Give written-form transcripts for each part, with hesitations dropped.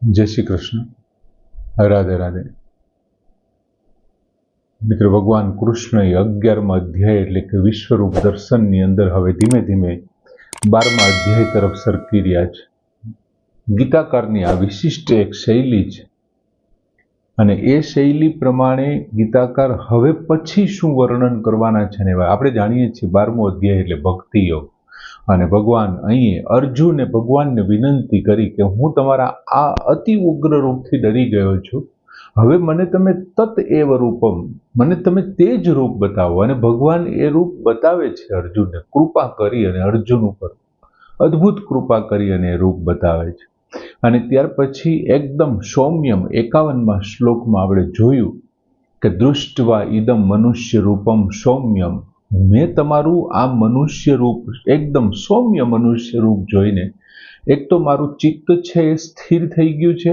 जय श्री कृष्ण। राधे राधे। मित्र, भगवान कृष्ण 11मा अध्याय એટલે કે વિશ્વરૂપ દર્શનની અંદર હવે ધીમે ધીમે 12મા અધ્યાય તરફ સરકી રહ્યા છે. ગીતાકારની આ વિશિષ્ટ એક શૈલી છે અને એ શૈલી પ્રમાણે ગીતાકાર હવે પછી શું વર્ણન કરવાના છે ને આપણે જાણીએ છીએ 12મો અધ્યાય એટલે ભક્તિ યોગ. અને ભગવાન અહીં અર્જુને ભગવાનને વિનંતી કરી કે હું તમારા આ અતિ ઉગ્ર રૂપથી ડરી ગયો છું, હવે મને તમે તત એવ રૂપમ, મને તમે તે જ રૂપ બતાવો. અને ભગવાન એ રૂપ બતાવે છે અર્જુનને, કૃપા કરી અને અર્જુન ઉપર અદ્ભુત કૃપા કરી અને એ રૂપ બતાવે છે. અને ત્યાર પછી એકદમ સૌમ્યમ 51મા શ્લોકમાં આપણે જોયું કે દૃષ્ટવા ઇદમ મનુષ્ય રૂપમ સૌમ્યમ, મેં તમારું આ મનુષ્ય રૂપ, એકદમ સૌમ્ય મનુષ્ય રૂપ જોઈને એક તો મારું ચિત્ત છે એ સ્થિર થઈ ગયું છે,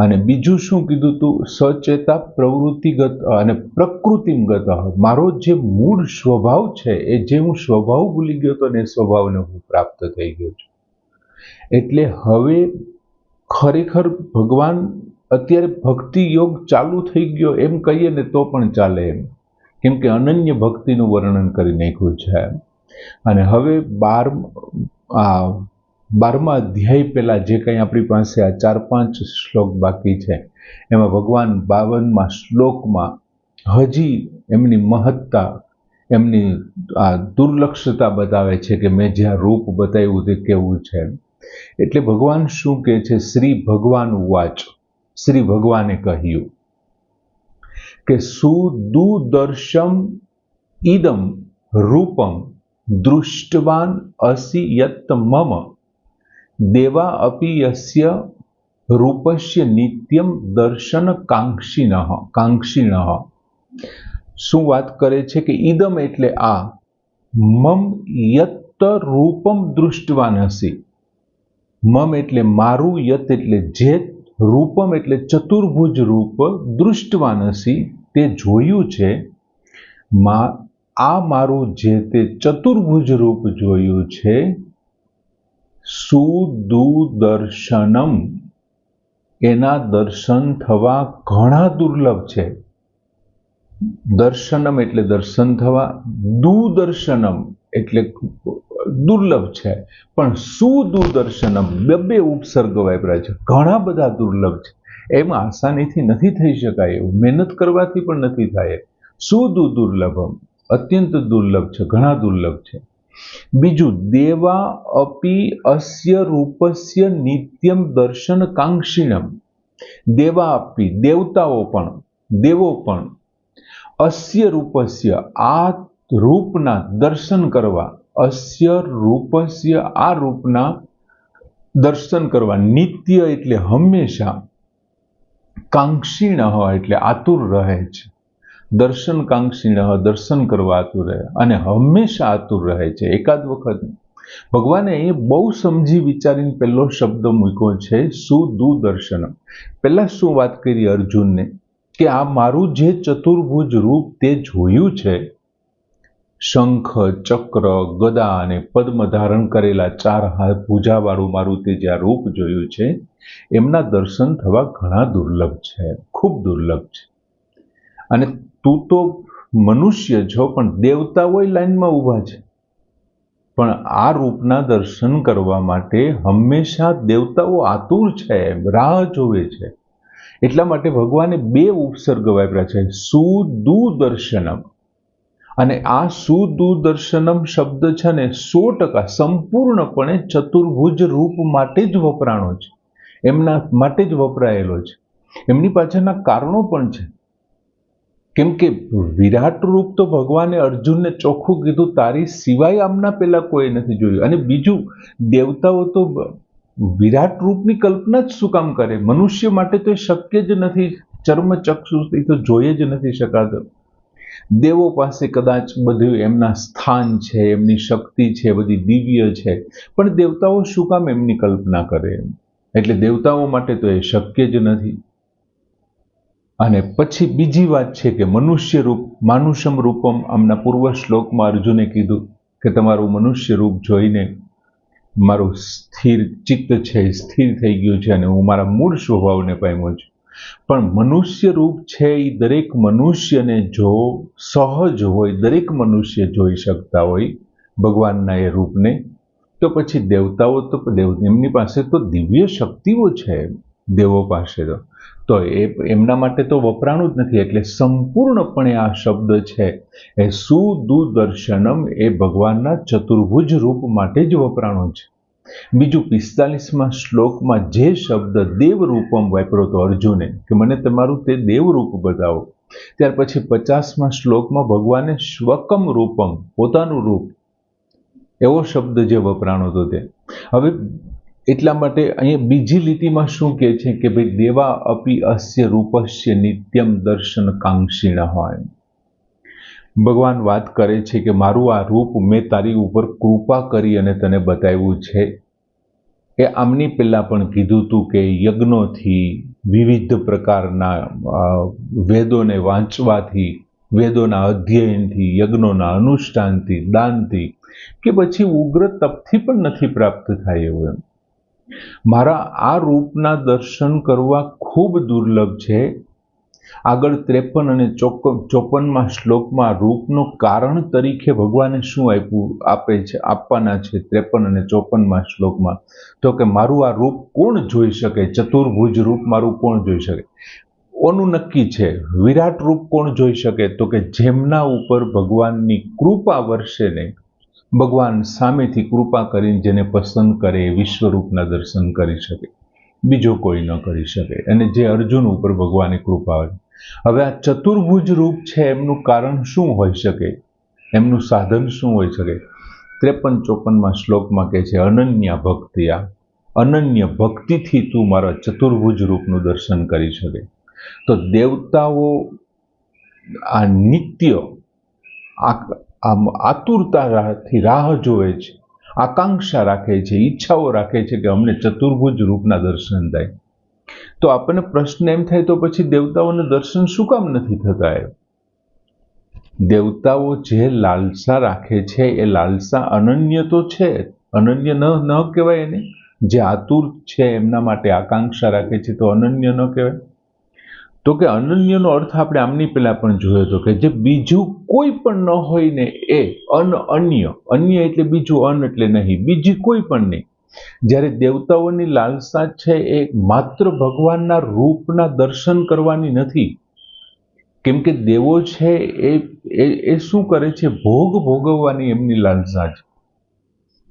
અને બીજું શું કીધું તું, સચેતા પ્રવૃત્તિગત અને પ્રકૃતિગત, મારો જે મૂળ સ્વભાવ છે એ જે હું સ્વભાવ ભૂલી ગયો હતો ને એ સ્વભાવને હું પ્રાપ્ત થઈ ગયો છું. એટલે હવે ખરેખર ભગવાન અત્યારે ભક્તિ યોગ ચાલુ થઈ ગયો એમ કહીએ ને તો પણ ચાલે એમ, કેમ કે અનન્ય ભક્તિનું વર્ણન કરી નાખ્યું છે. અને હવે 12મા અધ્યાય પહેલા જે કંઈ આપણી પાસે આ 4-5 શ્લોક બાકી છે એમાં ભગવાન 52મા શ્લોકમાં હજી એમની મહત્તા, એમની આ દુર્લક્ષતા બતાવે છે કે મેં જ્યાં રૂપ બતાવ્યું તે કેવું છે. એટલે ભગવાન શું કહે છે, શ્રી ભગવાન વાચ, શ્રી ભગવાને કહ્યું કે સુદુદર્શમ ઇદમ રૂપમ દૃષ્ટવાન અસી યત મમ દેવા અપી યસ્ય રૂપસ્ય નિત્યમ દર્શન કાંક્ષિણઃ. શું વાત કરે છે કે ઇદમ એટલે આ, મમ યત રૂપમ દૃષ્ટવાન અસી, મમ એટલે મારું, યત એટલે જે, રૂપમ એટલે ચતુર્ભુજ રૂપ, દૃષ્ટવાન અસી તે જોયું છે, આ મારું જે તે ચતુર્ભુજ રૂપ જોયું છે. સુદુદર્શનમ, એના દર્શન થવા ઘણા દુર્લભ છે. દર્શનમ એટલે દર્શન થવા, દુદર્શનમ એટલે દુર્લભ છે, પણ સુદુદર્શનમ બે ઉપસર્ગ વાપર્યા છે, ઘણા બધા દુર્લભ છે. એમાં આસાનીથી નથી થઈ શકાય એવું, મહેનત કરવાથી પણ નથી થાય. સુદુર્લભમ અત્યંત દુર્લભ છે, ઘણા દુર્લભ છે. બીજું, દેવા અપી અસ્ય રૂપસ્ય નિત્યમ દર્શન કાંક્ષિણમ, દેવા અપી દેવતાઓ પણ, દેવો પણ, અસ્ય રૂપસ્ય આ રૂપના દર્શન કરવા, અસ્ય રૂપસ્ય આ રૂપના દર્શન કરવા, નિત્ય એટલે હંમેશા, કાંક્ષિણ એટલે આતુર રહે છે, દર્શન કાંક્ષિણ દર્શન કરવા આતુર રહે, અને હંમેશા આતુર રહે છે, એકાદ વખત. ભગવાને અહીં બહુ સમજી વિચારીને પહેલો શબ્દ મૂક્યો છે સુદુદર્શનમ. પહેલા શું વાત કરી અર્જુનને કે આ મારું જે ચતુર્ભુજ રૂપ તે જોયું છે, શંખ, ચક્ર, ગદા અને પદ્મ ધારણ કરેલા 4 હાથ ભુજાવાળું મારું તે જે આ રૂપ જોયું છે, એમના દર્શન થવા ઘણા દુર્લભ છે, ખૂબ દુર્લભ છે. અને તું તો મનુષ્ય છો, પણ દેવતાઓય લાઈનમાં ઊભા છે, પણ આ રૂપના દર્શન કરવા માટે હંમેશા દેવતાઓ આતુર છે, રાહ જોવે છે. એટલા માટે ભગવાને 2 ઉપસર્ગ વાપર્યા છે, સુદુદર્શનમ. અને આ સુદુદર્શનમ શબ્દ છે ને 100% સંપૂર્ણપણે ચતુર્ભુજ રૂપ માટે જ વપરાણો છે, એમના માટે જ વપરાયેલો છે. એમની પાછળના કારણો પણ છે, કેમ કે વિરાટ રૂપ તો ભગવાને અર્જુનને ચોખ્ખું કીધું, તારી સિવાય આમના પહેલા કોઈ નથી જોયું. અને બીજું, દેવતાઓ તો વિરાટ રૂપની કલ્પના જ શું કામ કરે, મનુષ્ય માટે તો એ શક્ય જ નથી, ચર્મચક્ષુથી તો જોઈ જ નથી શકાતો. દેવો પાસે કદાચ બધું એમના સ્થાન છે, એમની શક્તિ છે, બધી દિવ્ય છે, પણ દેવતાઓ શું કામ એમની કલ્પના કરે, એટલે દેવતાઓ માટે તો એ શક્ય જ નથી. અને પછી બીજી વાત છે કે મનુષ્ય રૂપ, માનુષમ રૂપમ, આમના પૂર્વ શ્લોકમાં અર્જુને કીધું કે તમારું મનુષ્ય રૂપ જોઈને મારું સ્થિર ચિત્ત છે સ્થિર થઈ ગયું છે અને હું મારા મૂળ સ્વભાવને પામ્યો છું. પણ મનુષ્ય રૂપ છે એ દરેક મનુષ્યને જો સહજ હોય, દરેક મનુષ્ય જોઈ શકતા હોય ભગવાનના એ રૂપને, તો પછી દેવતાઓ તો એમની પાસે તો દિવ્ય શક્તિઓ છે, દેવો પાસે તો એમના માટે તો વપરાણું જ નથી. એટલે સંપૂર્ણપણે આ શબ્દ છે એ સુદુદર્શનમ એ ભગવાનના ચતુર્ભુજ રૂપ માટે જ વપરાણો છે. બીજું 45મા શ્લોકમાં જે શબ્દ દેવરૂપમ વાપર્યો હતો અર્જુને કે મને તમારું તે દેવરૂપ બતાવો, ત્યાર પછી 50મા શ્લોકમાં ભગવાને સ્વકમ રૂપમ પોતાનું રૂપ એવો શબ્દ જે વપરાણો હતો તે. હવે એટલા માટે અહીંયા બીજી લીટીમાં શું કહે છે કે ભાઈ દેવા અપી અસ્ય રૂપસ્ય નિત્યમ દર્શન કાંક્ષીણ હોય. ભગવાન વાત કરે છે કે મારું આ રૂપ મેં તારી ઉપર કૃપા કરી અને તને બતાવ્યું છે. એ આમની પહેલાં પણ કીધું હતું કે યજ્ઞોથી, વિવિધ પ્રકારના વેદોને વાંચવાથી, વેદોના અધ્યયનથી, યજ્ઞોના અનુષ્ઠાનથી, દાનથી કે પછી ઉગ્ર તપથી પણ નથી પ્રાપ્ત થાય એવું. એમ મારા આ રૂપના દર્શન કરવા ખૂબ દુર્લભ છે. આગળ 53 અને 54મા શ્લોકમાં રૂપનું કારણ તરીકે ભગવાને શું આપવાના છે 53 અને 54મા શ્લોકમાં, તો કે મારું આ રૂપ કોણ જોઈ શકે, ચતુર્ભુજ રૂપ મારું કોણ જોઈ શકે. ઓનું નક્કી છે. વિરાટ રૂપ કોણ જોઈ શકે, તો કે જેમના ઉપર ભગવાનની કૃપા વરસે ને, ભગવાન સામેથી કૃપા કરીને જેને પસંદ કરે એ વિશ્વરૂપના દર્શન કરી શકે, બીજો કોઈ ન કરી શકે. અને જે અર્જુન ઉપર ભગવાને કૃપા હોય. હવે આ ચતુર્ભુજ રૂપ છે એમનું કારણ શું હોઈ શકે, એમનું સાધન શું હોઈ શકે? 53-54મા શ્લોકમાં કહે છે અનન્ય ભક્તિયા, અનન્ય ભક્તિથી તું મારા ચતુર્ભુજ રૂપનું દર્શન કરી શકે. તો દેવતાઓ આ નિત્ય આતુરતાથી રાહ જોવે છે, આકાંક્ષા રાખે છે, ઈચ્છાઓ રાખે છે કે અમને ચતુર્ભુજ રૂપના દર્શન થાય. તો આપણને પ્રશ્ન એમ થાય તો પછી દેવતાઓને દર્શન શું કામ નથી થતા? દેવતાઓ જે લાલસા રાખે છે એ લાલસા અનન્ય તો છે, અનન્ય ન કહેવાય એને. જે આતુર છે એમના માટે આકાંક્ષા રાખે છે તો અનન્ય ન કહેવાય? તો કે અનન્યનો અર્થ આપણે આમની પહેલા પણ જોયો હતો કે જે બીજું કોઈ પણ ન હોય ને એ અન્ય. અન્ય એટલે બીજું, અન એટલે નહીં, બીજી કોઈ પણ નહીં. જ્યારે દેવતાઓની લાલસા છે એ માત્ર ભગવાનના રૂપના દર્શન કરવાની નથી. કેમ કે દેવો છે એ શું કરે છે? ભોગ ભોગવવાની એમની લાલસા છે.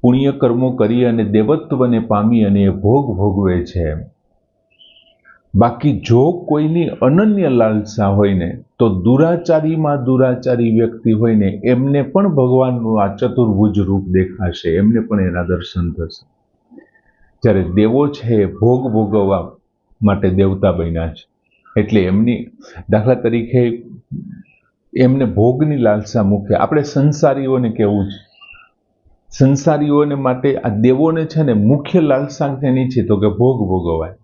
પુણ્ય કર્મો કરી અને દેવત્વને પામી અને એ ભોગ ભોગવે છે. બાકી જો કોઈની અનન્ય લાલસા હોય ને તો દુરાચારીમાં દુરાચારી વ્યક્તિ હોય ને એમને પણ ભગવાનનું આ ચતુર્ભુજ રૂપ દેખાશે, એમને પણ એના દર્શન થશે. જ્યારે દેવો છે એ ભોગ ભોગવવા માટે દેવતા બન્યા છે, એટલે એમની દાખલા તરીકે એમને ભોગની લાલસા મુખ્ય. આપણે સંસારીઓને કેવું છે, સંસારીઓને માટે આ દેવોને છે ને મુખ્ય લાલસા તેની છે તો કે ભોગ ભોગવાય.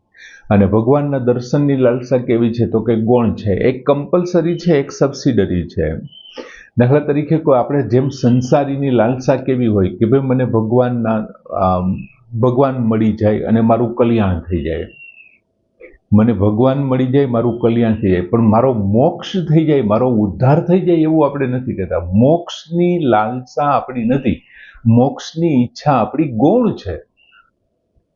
અને ભગવાનના દર્શનની લાલસા કેવી છે તો કે ગૌણ છે. એક કમ્પલસરી છે, એક સબસિડરી છે. દાખલા તરીકે કોઈ આપણે જેમ સંસારીની લાલસા કેવી હોય કે ભાઈ મને ભગવાન મળી જાય અને મારું કલ્યાણ થઈ જાય, મને ભગવાન મળી જાય, મારું કલ્યાણ થઈ જાય, પણ મારો મોક્ષ થઈ જાય, મારો ઉદ્ધાર થઈ જાય એવું આપણે નથી કહેતા. મોક્ષની લાલસા આપણી નથી, મોક્ષની ઈચ્છા આપણી ગૌણ છે.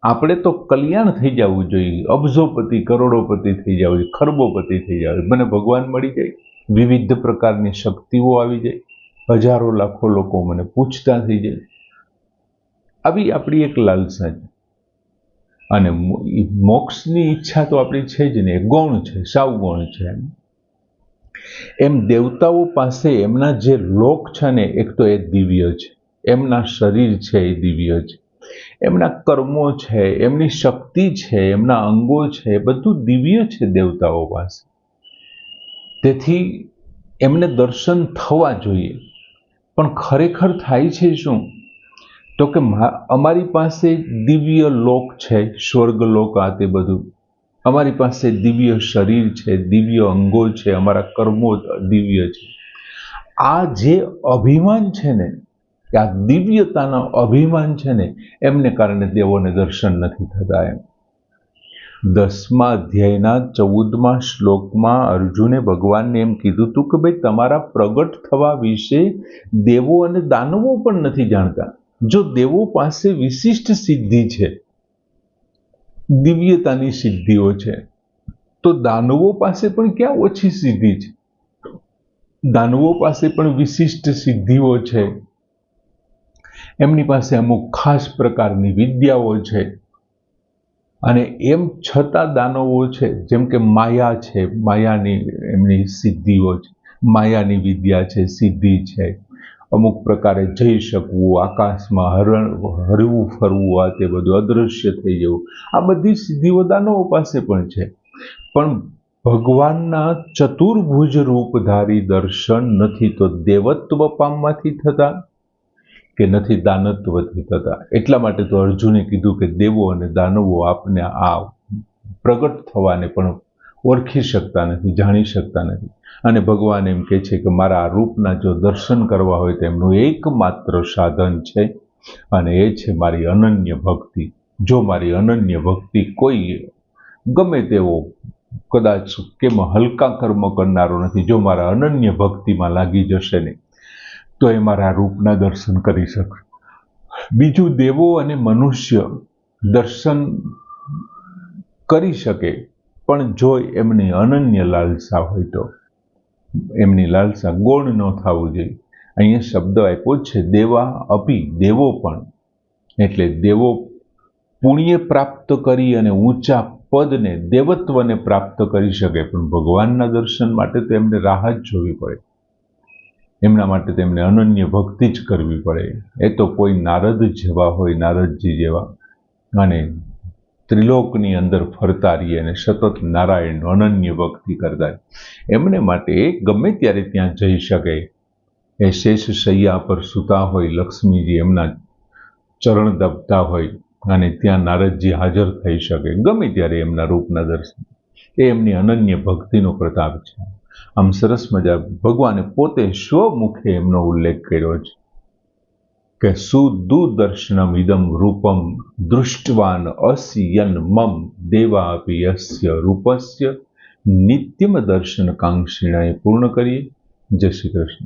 આપણે તો કલ્યાણ થઈ જવું જોઈએ, અબજોપતિ કરોડોપતિ થઈ જવું જોઈએ, ખરબોપતિ થઈ જવું, મને ભગવાન મળી જાય, વિવિધ પ્રકારની શક્તિઓ આવી જાય, હજારો લાખો લોકો મને પૂછતા થઈ જાય, આવી આપણી એક લાલસા છે. અને મોક્ષની ઈચ્છા તો આપણી છે જ નહીં, ગૌણ છે, સાવ ગૌણ છે. એમ દેવતાઓ પાસે એમના જે લોક છે ને એક તો એ દિવ્ય છે, એમના શરીર છે એ દિવ્ય છે, એમના કર્મો છે, એમની શક્તિ છે, એમના અંગો છે, બધું દિવ્ય છે દેવતાઓ પાસે. તેથી એમને દર્શન થવા જોઈએ. પણ ખરેખર થાય છે શું? તો કે અમારી પાસે દિવ્ય લોક છે, સ્વર્ગ લોક, આ તે બધું અમારી પાસે દિવ્ય શરીર છે, દિવ્ય અંગો છે, અમારા કર્મો દિવ્ય છે. આ જે અભિમાન છે ને કે આ દિવ્યતાનો અભિમાન છે ને એમને કારણે દેવોને દર્શન નથી થતા. એમ 10મા અધ્યાયના 14મા શ્લોકમાં અર્જુને ભગવાનને એમ કીધું હતું કે ભાઈ તમારા પ્રગટ થવા વિશે દેવો અને દાનવો પણ નથી જાણતા. જો દેવો પાસે વિશિષ્ટ સિદ્ધિ છે, દિવ્યતાની સિદ્ધિઓ છે, તો દાનવો પાસે પણ ક્યાં ઓછી સિદ્ધિ છે? દાનવો પાસે પણ વિશિષ્ટ સિદ્ધિઓ છે, એમની પાસે અમુક ખાસ પ્રકારની વિદ્યાઓ છે, અને એમ છતાં દાનવો છે, જેમ કે માયા છે, માયાની એમની સિદ્ધિઓ છે, માયાની વિદ્યા છે, સિદ્ધિ છે, અમુક પ્રકારે જઈ શકવું, આકાશમાં હરવું ફરવું, આ તે બધું અદૃશ્ય થઈ જવું, આ બધી સિદ્ધિઓ દાનવો પાસે પણ છે. પણ ભગવાનના ચતુર્ભુજ રૂપધારી દર્શન નથી તો દેવત્વ પામવાથી થતા કે નથી દાનત્વથી થતા. એટલા માટે તો અર્જુને કીધું કે દેવો અને દાનવો આપને આ પ્રગટ થવાને પણ ઓળખી શકતા નથી, જાણી શકતા નથી. અને ભગવાન એમ કહે છે કે મારા આ રૂપના જો દર્શન કરવા હોય તો એમનું એકમાત્ર સાધન છે, અને એ છે મારી અનન્ય ભક્તિ. જો મારી અનન્ય ભક્તિ કોઈ ગમે તેવો કદાચ કેમ હલકા કર્મ કરનારો નથી, જો મારા અનન્ય ભક્તિમાં લાગી જશે ને તો એ મારા રૂપના દર્શન કરી શકે. બીજું, દેવો અને મનુષ્ય દર્શન કરી શકે, પણ જો એમની અનન્ય લાલસા હોય તો, એમની લાલસા ગૌણ ન થવું જોઈએ. અહીંયા શબ્દ આપ્યો છે દેવા અપી, દેવો પણ, એટલે દેવો પુણ્ય પ્રાપ્ત કરી અને ઊંચા પદને, દેવત્વને પ્રાપ્ત કરી શકે, પણ ભગવાનના દર્શન માટે તો એમને રાહ જ જોવી પડે. એમના માટે તેમને અનન્ય ભક્તિ જ કરવી પડે. એ તો કોઈ નારદ જેવા હોય, નારદજી જેવા, અને ત્રિલોકની અંદર ફરતા રહીએ અને સતત નારાયણ અનન્ય ભક્તિ કરતા, એમને માટે ગમે ત્યારે ત્યાં જઈ શકે. એ શેષ શૈયા પર સૂતા હોય, લક્ષ્મીજી એમના ચરણ દબતા હોય અને ત્યાં નારદજી હાજર થઈ શકે, ગમે ત્યારે એમના રૂપના દર્શન. એ એમની અનન્ય ભક્તિનો પ્રતાપ છે. આમ સરસ મજા ભગવાને પોતે સ્વમુખે એમનો ઉલ્લેખ કર્યો છે કે સુદુદર્શનમ ઇદમ રૂપમ દૃષ્ટવાન અસ્યન મમ દેવા અપી યસ્ય રૂપસ્ય નિત્યમ દર્શન કાંક્ષિણાએ પૂર્ણ કરીએ. જય શ્રી કૃષ્ણ.